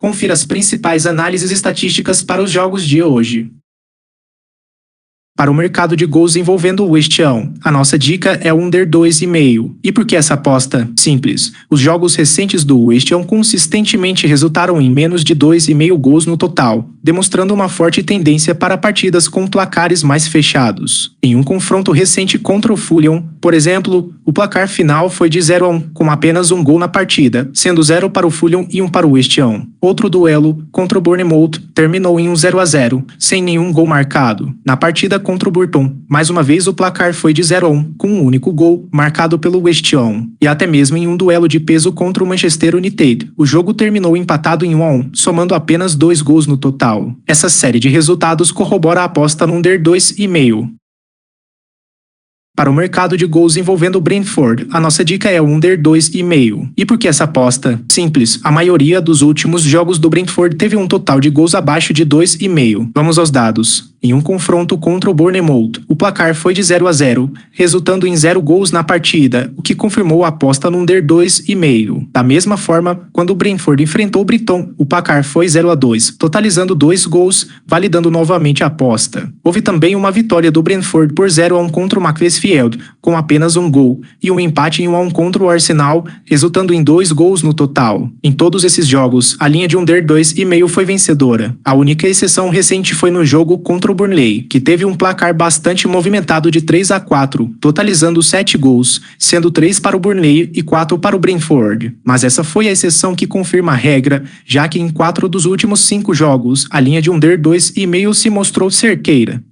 Confira as principais análises estatísticas para os jogos de hoje. Para o mercado de gols envolvendo o West Ham, a nossa dica é o under 2,5. E por que essa aposta? Simples. Os jogos recentes do West Ham consistentemente resultaram em menos de 2,5 gols no total, demonstrando uma forte tendência para partidas com placares mais fechados. Em um confronto recente contra o Fulham, por exemplo, o placar final foi de 0-1, com apenas um gol na partida, sendo 0 para o Fulham e 1 para o West Ham. Outro duelo, contra o Bournemouth, terminou em um 0-0, sem nenhum gol marcado. Na partida contra o Burton, mais uma vez o placar foi de 0-1, com um único gol marcado pelo West Ham. E até mesmo em um duelo de peso contra o Manchester United, o jogo terminou empatado em 1-1, somando apenas 2 gols no total. Essa série de resultados corrobora a aposta no under 2,5. Para o mercado de gols envolvendo o Brentford, a nossa dica é o under 2,5. E por que essa aposta? Simples, a maioria dos últimos jogos do Brentford teve um total de gols abaixo de 2,5. Vamos aos dados. Em um confronto contra o Bournemouth, o placar foi de 0-0, resultando em 0 gols na partida, o que confirmou a aposta no under 2,5. Da mesma forma, quando o Brentford enfrentou o Brighton, o placar foi 0-2, totalizando 2 gols, validando novamente a aposta. Houve também uma vitória do Brentford por 0-1 contra o Macclesfield, com apenas um gol, e um empate em 1-1 contra o Arsenal, resultando em 2 gols no total. Em todos esses jogos, a linha de under 2,5 foi vencedora. A única exceção recente foi no jogo contra o Burnley, que teve um placar bastante movimentado de 3-4, totalizando 7 gols, sendo 3 para o Burnley e 4 para o Brentford. Mas essa foi a exceção que confirma a regra, já que em 4 dos últimos 5 jogos, a linha de under 2,5 se mostrou certeira.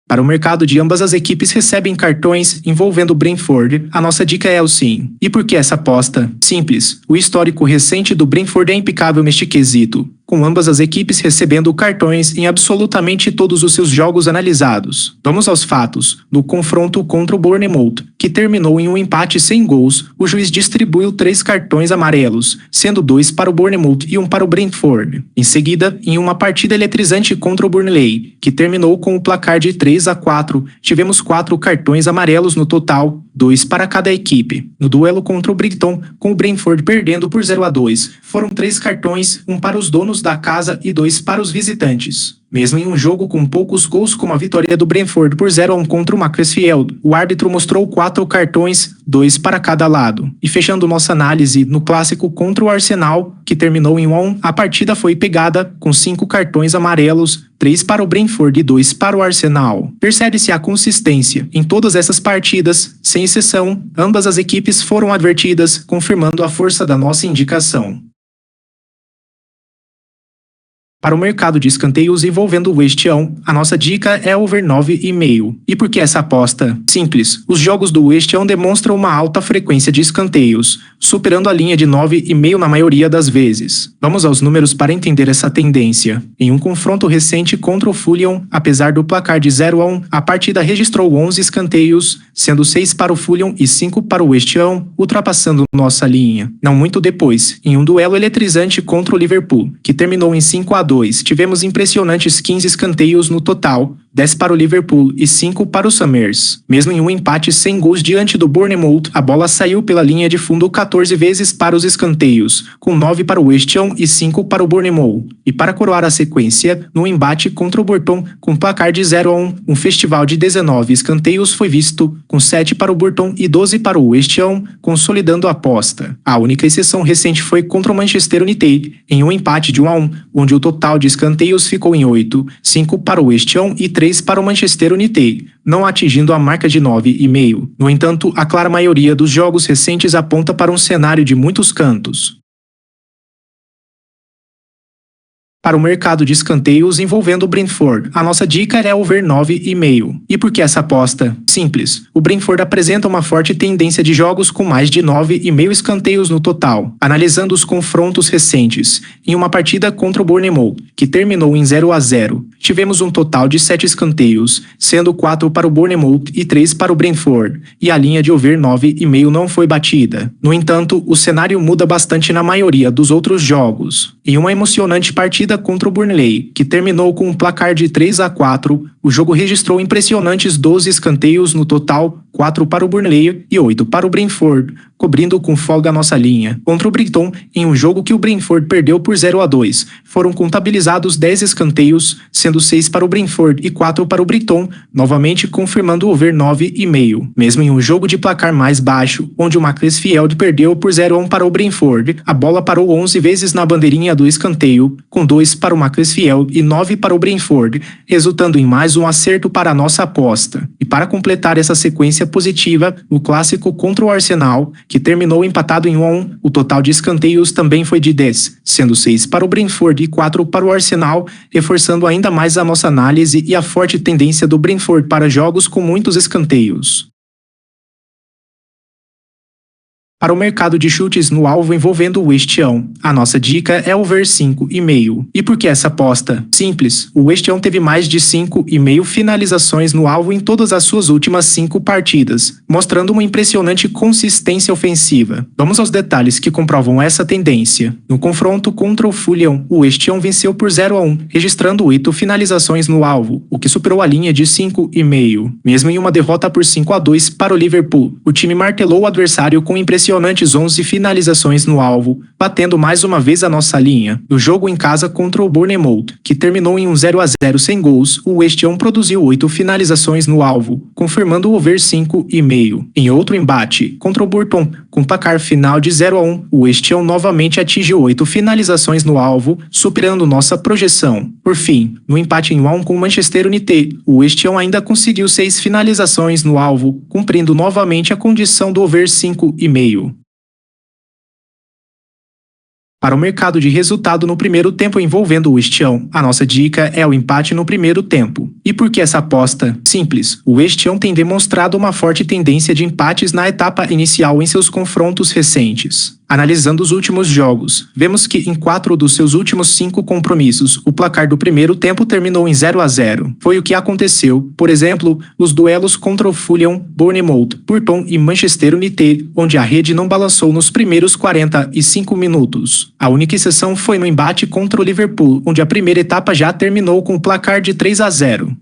Para o mercado de ambas as equipes recebem cartões envolvendo o Brentford, a nossa dica é o sim. E por que essa aposta? Simples, o histórico recente do Brentford é impecável neste quesito, com ambas as equipes recebendo cartões em absolutamente todos os seus jogos analisados. Vamos aos fatos. No confronto contra o Bournemouth, que terminou em um empate sem gols, o juiz distribuiu 3 cartões amarelos, sendo 2 para o Bournemouth e 1 para o Brentford. Em seguida, em uma partida eletrizante contra o Burnley, que terminou com o placar de 3-4, tivemos 4 cartões amarelos no total, 2 para cada equipe. No duelo contra o Brighton, com o Brentford perdendo por 0-2, foram 3 cartões, 1 para os donos da casa e 2 para os visitantes. Mesmo em um jogo com poucos gols como a vitória do Brentford por 0-1 contra o Macclesfield, o árbitro mostrou 4 cartões, 2 para cada lado. E fechando nossa análise no clássico contra o Arsenal, que terminou em 1-1, a partida foi pegada com 5 cartões amarelos, 3 para o Brentford e 2 para o Arsenal. Percebe-se a consistência. Em todas essas partidas, sem exceção, ambas as equipes foram advertidas, confirmando a força da nossa indicação. Para o mercado de escanteios envolvendo o West Ham, a nossa dica é over 9,5. E por que essa aposta? Simples, os jogos do West Ham demonstram uma alta frequência de escanteios, superando a linha de 9,5 na maioria das vezes. Vamos aos números para entender essa tendência. Em um confronto recente contra o Fulham, apesar do placar de 0-1, a partida registrou 11 escanteios, sendo 6 para o Fulham e 5 para o West Ham, ultrapassando nossa linha. Não muito depois, em um duelo eletrizante contra o Liverpool, que terminou em 5-2, tivemos impressionantes 15 escanteios no total, 10 para o Liverpool e 5 para o Summers. Mesmo em um empate sem gols diante do Bournemouth, a bola saiu pela linha de fundo 14 vezes para os escanteios, com 9 para o West Ham e 5 para o Bournemouth. E para coroar a sequência, no embate contra o Burton, com placar de 0-1, um festival de 19 escanteios foi visto, com 7 para o Burton e 12 para o West Ham, consolidando a aposta. A única exceção recente foi contra o Manchester United, em um empate de 1-1, onde o total de escanteios ficou em 8, 5 para o West Ham e 3 para o Manchester United, não atingindo a marca de 9,5. No entanto, a clara maioria dos jogos recentes aponta para um cenário de muitos cantos. Para o mercado de escanteios envolvendo o Brentford, a nossa dica é over 9,5. E por que essa aposta? Simples, o Brentford apresenta uma forte tendência de jogos com mais de 9,5 escanteios no total. Analisando os confrontos recentes, em uma partida contra o Bournemouth, que terminou em 0-0, tivemos um total de 7 escanteios, sendo 4 para o Bournemouth e 3 para o Brentford, e a linha de over 9,5 não foi batida. No entanto, o cenário muda bastante na maioria dos outros jogos. Em uma emocionante partida contra o Burnley, que terminou com um placar de 3-4, o jogo registrou impressionantes 12 escanteios no total, 4 para o Burnley e 8 para o Brentford, cobrindo com folga a nossa linha. Contra o Brighton, em um jogo que o Brentford perdeu por 0-2, foram contabilizados 10 escanteios, sendo 6 para o Brentford e 4 para o Brighton, novamente confirmando o over 9,5. Mesmo em um jogo de placar mais baixo, onde o Macclesfield perdeu por 0-1 para o Brentford, a bola parou 11 vezes na bandeirinha do escanteio, com 2 para o Macclesfield e 9 para o Brentford, resultando em mais um acerto para a nossa aposta. E para completar essa sequência positiva, o clássico contra o Arsenal, que terminou empatado em 1-1, o total de escanteios também foi de 10, sendo 6 para o Brentford e 4 para o Arsenal, reforçando ainda mais a nossa análise e a forte tendência do Brentford para jogos com muitos escanteios. Para o mercado de chutes no alvo envolvendo o West Ham, a nossa dica é over 5,5. E por que essa aposta? Simples, o West Ham teve mais de 5,5 finalizações no alvo em todas as suas últimas 5 partidas, mostrando uma impressionante consistência ofensiva. Vamos aos detalhes que comprovam essa tendência. No confronto contra o Fulham, o West Ham venceu por 0-1, registrando 8 finalizações no alvo, o que superou a linha de 5,5. Mesmo em uma derrota por 5-2 para o Liverpool, o time martelou o adversário com impressionantes 11 finalizações no alvo, batendo mais uma vez a nossa linha. No jogo em casa contra o Bournemouth, que terminou em um 0-0 sem gols, o West Ham produziu 8 finalizações no alvo, confirmando o over 5,5. Em outro embate, contra o Burton, com placar final de 0-1, o West Ham novamente atingiu 8 finalizações no alvo, superando nossa projeção. Por fim, no empate em 1 com o Manchester United, o West Ham ainda conseguiu 6 finalizações no alvo, cumprindo novamente a condição do over 5,5. Para o mercado de resultado no primeiro tempo envolvendo o West Ham, a nossa dica é o empate no primeiro tempo. E por que essa aposta? Simples, o West Ham tem demonstrado uma forte tendência de empates na etapa inicial em seus confrontos recentes. Analisando os últimos jogos, vemos que em 4 dos seus últimos 5 compromissos, o placar do primeiro tempo terminou em 0-0. Foi o que aconteceu, por exemplo, nos duelos contra o Fulham, Bournemouth, Burton e Manchester United, onde a rede não balançou nos primeiros 45 minutos. A única exceção foi no embate contra o Liverpool, onde a primeira etapa já terminou com o placar de 3-0.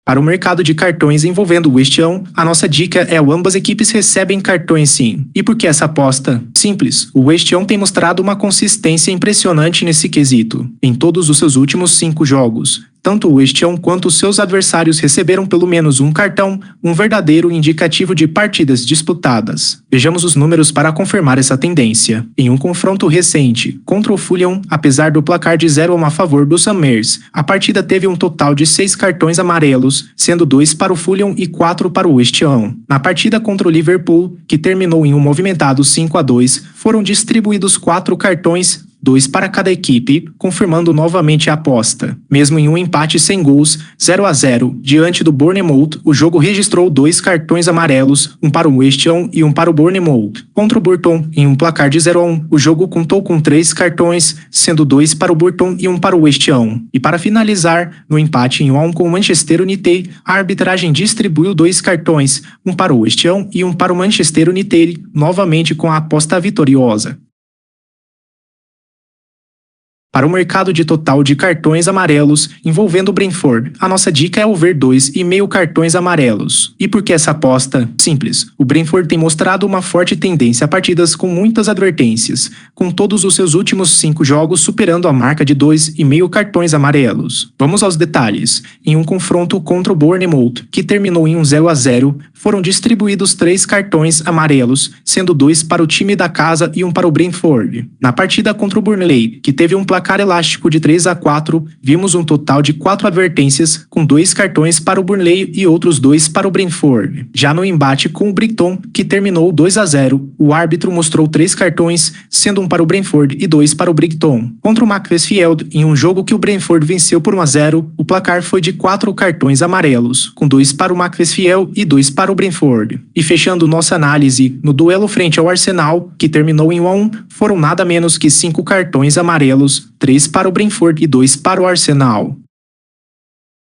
Para o mercado de cartões envolvendo o West Ham, a nossa dica é o ambas equipes recebem cartões sim. E por que essa aposta? Simples, o West Ham tem mostrado uma consistência impressionante nesse quesito, em todos os seus últimos 5 jogos. Tanto o West Ham quanto os seus adversários receberam pelo menos um cartão, um verdadeiro indicativo de partidas disputadas. Vejamos os números para confirmar essa tendência. Em um confronto recente, contra o Fulham, apesar do placar de 0-1 a favor do Summers, a partida teve um total de 6 cartões amarelos, sendo 2 para o Fulham e 4 para o West Ham. Na partida contra o Liverpool, que terminou em um movimentado 5-2, foram distribuídos 4 cartões, 2 para cada equipe, confirmando novamente a aposta. Mesmo em um empate sem gols, 0-0, diante do Bournemouth, o jogo registrou 2 cartões amarelos, um para o West Ham e um para o Bournemouth. Contra o Burton, em um placar de 0-1, o jogo contou com 3 cartões, sendo 2 para o Burton e um para o West Ham. E para finalizar, no empate em 1 com o Manchester United, a arbitragem distribuiu 2 cartões, um para o West Ham e um para o Manchester United, novamente com a aposta vitoriosa. Para o mercado de total de cartões amarelos envolvendo o Brentford, a nossa dica é over 2,5 cartões amarelos. E por que essa aposta? Simples, o Brentford tem mostrado uma forte tendência a partidas com muitas advertências, com todos os seus últimos 5 jogos superando a marca de 2,5 cartões amarelos. Vamos aos detalhes. Em um confronto contra o Bournemouth, que terminou em um 0-0, foram distribuídos 3 cartões amarelos, sendo 2 para o time da casa e um para o Brentford. Na partida contra o Burnley, que teve um placar elástico de 3-4, vimos um total de 4 advertências, com 2 cartões para o Burnley e outros 2 para o Brentford. Já no embate com o Brighton, que terminou 2-0, o árbitro mostrou 3 cartões, sendo um para o Brentford e 2 para o Brighton. Contra o Macclesfield, em um jogo que o Brentford venceu por 1-0, o placar foi de 4 cartões amarelos, com 2 para o Macclesfield e 2 para o Brentford. E fechando nossa análise, no duelo frente ao Arsenal, que terminou em 1-1, foram nada menos que 5 cartões amarelos, 3 para o Brentford e 2 para o Arsenal.